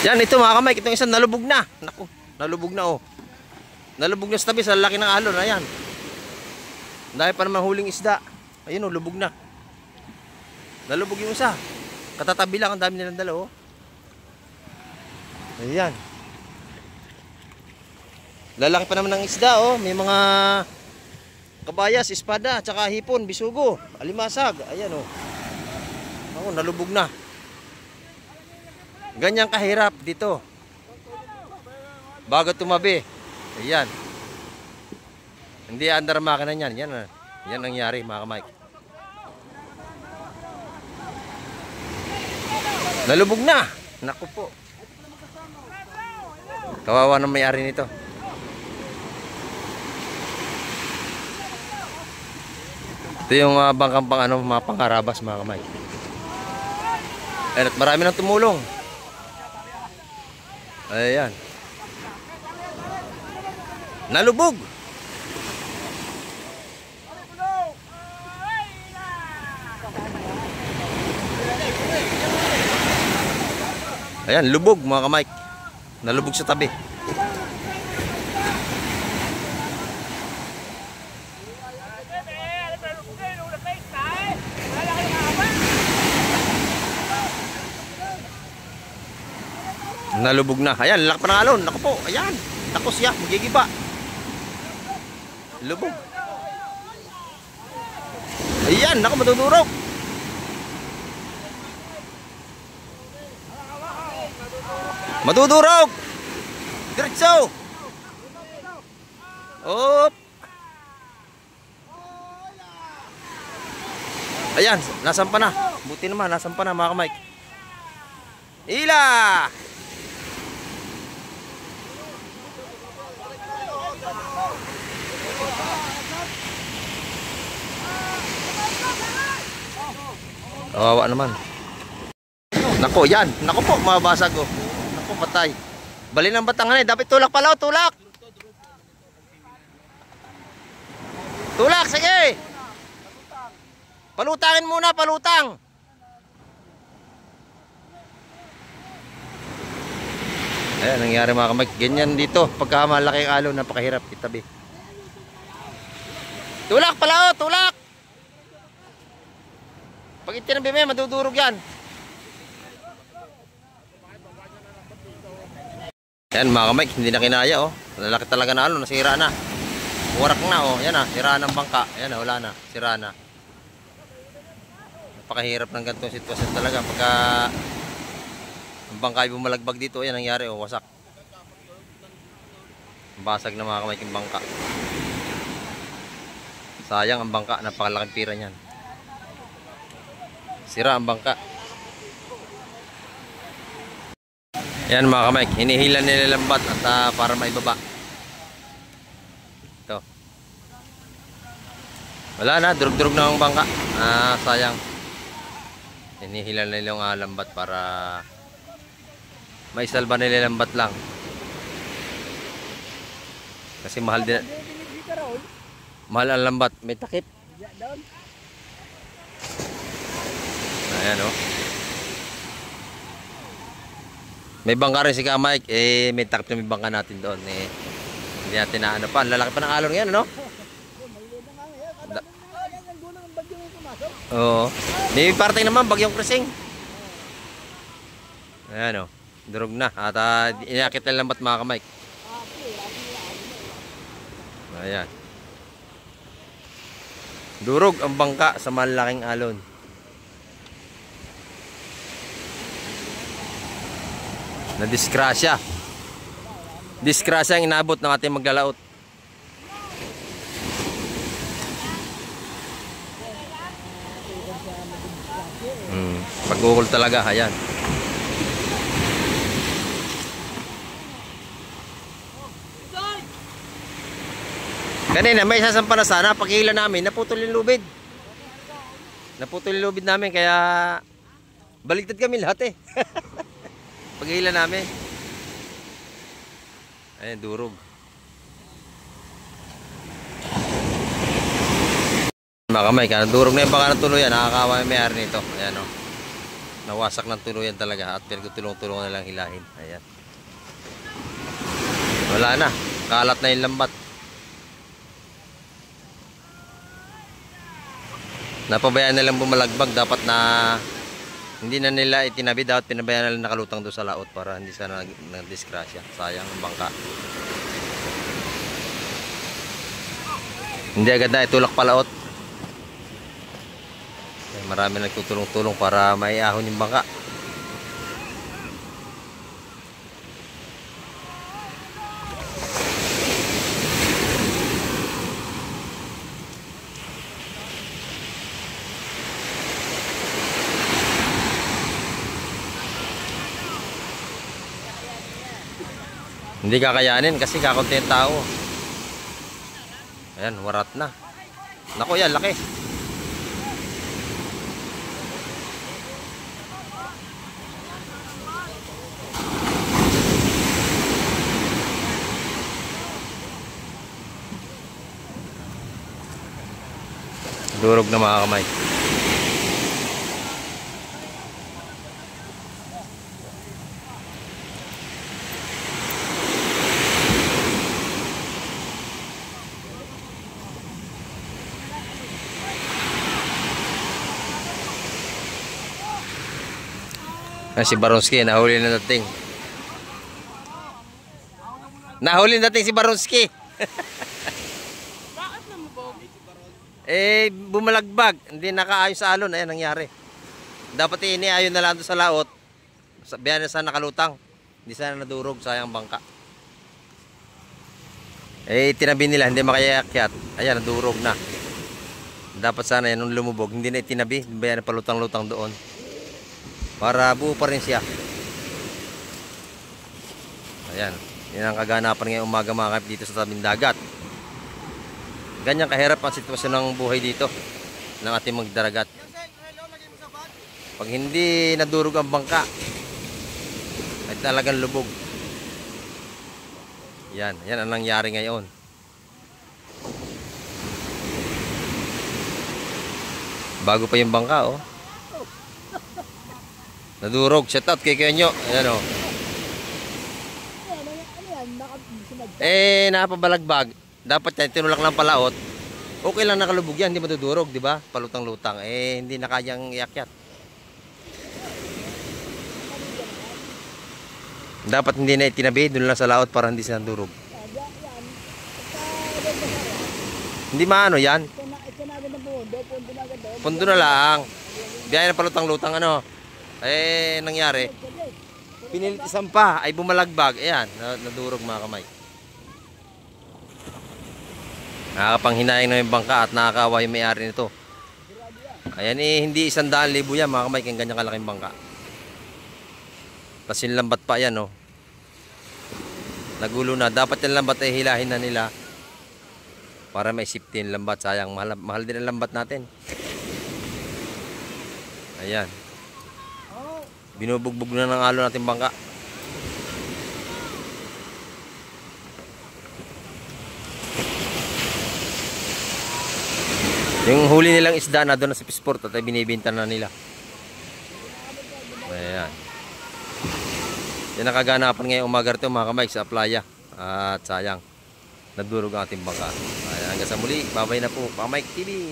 Yan, ito mga kamay, itong isang nalubog na. Naku, nalubog na oh. Nalubog na sa tabi, sa laki ng alon. Ayan. Dahil pa naman huling isda. Ayun oh, lubog na. Nalubog yung isa. Katatabi lang, ang dami nilang dala oh. Ayan. Lalaki pa naman ng isda oh. May mga kabayas, espada, tsaka hipon, bisugo, alimasag. Ayan oh. Oh, nalubog na. Ganyan kahirap dito. Bago tumabi. Ayan. Hindi andar makina niyan. Yan nangyari mga kamay. Nalubog na. Naku po. Kawawa ng may-ari nito. Ito yung bangkang pang ano, mga pangkarabas mga kamay. At marami nang tumulong. Ayan. Nalubog. Ayan, lubog mga kamay. Nalubog sa tabi. Nalubog na. Ayan, lalaki pa ng alon. Naku po. Ayan. Naku siya. Magigiba. Lubog. Ayan. Naku, madudurog. Madudurog. Diretso. Op. Ayan. Nasampa na. Buti naman. Nasampa na mga kamay. Ila. Kawawa naman. Nako, yan. Nako po, mabasag oh. Nako, patay. Bali ng batangan eh. Dapat tulak pala oh, tulak. Tulak, sige. Palutangin muna, palutang. Ayan, nangyari mga kamay. Ganyan dito. Pagka malaki ang alon, napakahirap itabi. Tulak pala oh, tulak. Pag itinabi mo, madudurog yan. Yan mga kamay, hindi na kinaya oh. Lalaki talaga na alon, nasira na. Warak na oh, yan ah, sira ng bangka. Yan ah, wala na, sira na. Napakahirap ng ganitong sitwasyon talaga. Pagka ang bangka ay bumalagbag dito, yan nangyari oh, wasak. Basag na mga kamay yung bangka. Sayang ang bangka, napakalaking pira niyan. Sira ang bangka. Yan mga kamay, hinihila nila lambat at para maibaba. Ito. Wala na, durug-durug na ang bangka. Sayang. Hinihila nila yung lambat para maisalba nila lambat lang. Kasi mahal din. Mahal ang lambat, may takip. Ayan o. May bangka rin si Kamay. May takip na may bangka natin doon. Hindi natin na ano pa. Lalaki pa ng alon yan, ano? Oo. May parte naman, bagyong krising. Ayan o. Durog na. At inakit na lambat mga Kamay. Ayan. Durog ang bangka sa malaking alon. Na disgrasya. Disgrasya ang inabot ng ating maglalaot. Pag-ukol talaga, ayan. Kanina may sasampa na sana, paghila namin, naputol yung lubid. Naputol yung lubid namin, kaya baligtad kami lahat eh. Paghila namin. Ayan, durog. Mga kamay, durog na yung baka ng tuluyan. Nakakawa yung may-ari nito. Ayan o. Nawasak ng tuluyan talaga at pinagtulong-tulungan na lang hilahin. Ayan. Wala na. Kalat na yung lambat. Napabayaan na lang bumalagbag. Dapat na hindi na nila itinabi. Dapat pinabayaan na lang nakalutang doon sa laot para hindi sana nag-disgrasya. Sayang ang bangka. Hindi agad na itulak palaot. Marami nagtutulong-tulong para maiahon yung bangka. Hindi kakayanin kasi kakunti ang tao. Ayan, warat na. Naku yan, laki. Durog na mga kamay. Si Baronski, nahuli na dating. Nahuli na dating si Baronski. Bakit naman po? Bumalagbag. Hindi nakaayos sa alon. Ayan, nangyari. Dapat iniayon na lang doon sa laot. Biyan na sana nakalutang. Hindi sana nadurog. Sayang bangka. Tinabi nila. Hindi makayakyat. Ayan, nadurog na. Dapat sana yan nung lumubog. Hindi na itinabi. Biyan na palutang-lutang doon. Para buo pa rin siya. Ayan. Yan ang kaganapan ngayong umaga mga kapit dito sa tabing dagat. Ganyan kahirap ang sitwasyon ng buhay dito ng ating magdaragat. Pag hindi nadurog ang bangka ay talagang lubog. Yan. Yan ang nangyari ngayon. Bago pa yung bangka, oh. Nadurog. Shout out kay Kenyo. Ayan, oh. Napabalagbag. Dapat yan, tinulak lang palaot. Okay lang nakalubog yan, hindi madudurog, di ba? Palutang-lutang. Hindi na kayang iakyat. Dapat hindi na itinabi, doon lang sa laot para hindi sila durog. Hindi maano yan. Pundo na lang. Biyahe na palutang-lutang ano. Nangyari. Pinilit isang pa, ay bumalagbag. Ayan, nadurog mga kamay. Nakakapanghinayang na yung bangka at nakakawa yung may-ari nito. Ayan hindi 100,000 yan mga kamay kung ganyan kalaking bangka. Tapos yung lambat pa yan, oh. Nagulo na. Dapat yung lambat ay hilahin na nila para may safety yung lambat. Sayang, mahal din ang lambat natin. Ayan. Binubugbog na ng alon natin bangka. Yung huli nilang isda na doon na sa Pisport at ay binibinta na nila. Ayan. Yan ang kaganapan ngayong umaga rito mga kamay sa playa. At sayang, nadurog ang ating bangka. Ayan, hanggang sa muli. Babay na po, Pamike TV.